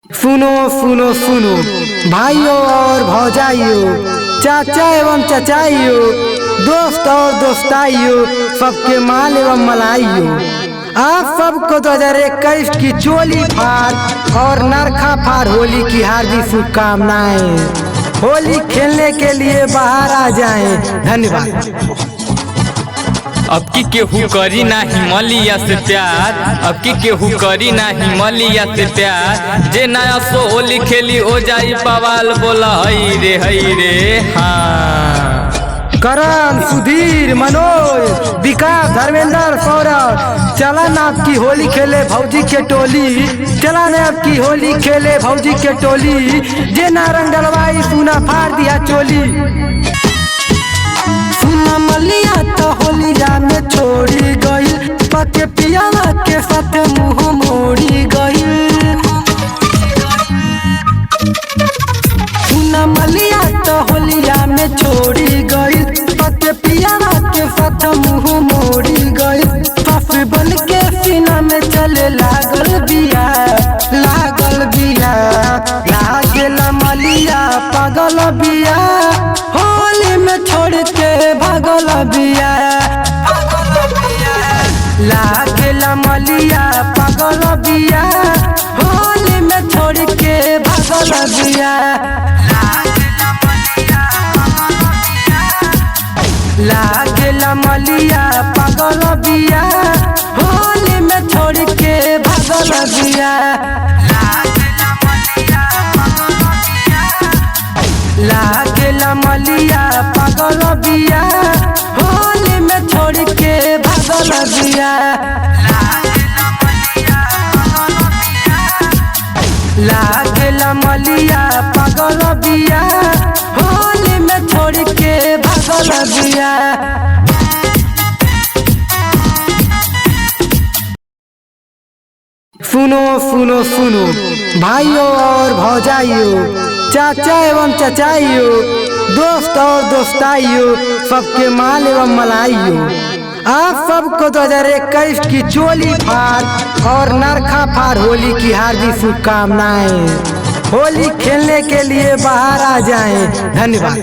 सुनो सुनो सुनो भाइयों और भौजाइयों, चाचा एवं चचाइयों, दोस्त और दोस्ताइयों, सबके माल एवं मलाइयों, आप सबको 2021 की चोली फाड़ और नरखा फाड़ होली की हार्दिक शुभकामनाएं। होली खेलने के लिए बाहर आ जाएं। धन्यवाद। अब की केहू करी ना हिमलिया से प्यार, अब की केहू करी ना हिमलिया से प्यार, जे नया सो होली खेली हो जाई पवाल बोला हई रे हाँ। करण, सुधीर, मनोज, विकास, धर्मेंद्र, सौरभ, चला ना आपकी होली खेले भौजी के टोली, चला ना आपकी होली खेले भौजी के टोली, जे ना रंग डलवाई सुना फाड़ दिया चोली। सुना मलिया तो होलिया में छोड़ी गई, पके पियाला के साथ मुँह मोड़ी गई। सुना मलिया तो होलिया में छोड़ी गई, पके पियाला के साथ मुँह मोड़ी गई। सास बन के सीना में चले लागल बिया, लागल बिया, लागेला मलिया पागल बिया, होली में छोड़ के भागल बिया, लागेला मलिया पागल बिया, होली में छोड़ के भागल बिया, लागेला मलिया पागल बिया, होली में छोड़ के भागल बिया, लागेला मलिया पागल बिया, होली में छोड़ के भागल बिया, लागेला मलिया पागल बिया, होली में छोड़ के भागल बिया। सुनो सुनो सुनो भाइयों और भौजाइयों, चाचा एवं चचाइयों, दोस्त और दोस्ताइयों, सबके माल एवं मलाइयों, आप सबको 2021 की चोली फाड़ और नरखा फाड़ होली की हार्दिक शुभकामनाएं। होली खेलने के लिए बाहर आ जाएं। धन्यवाद।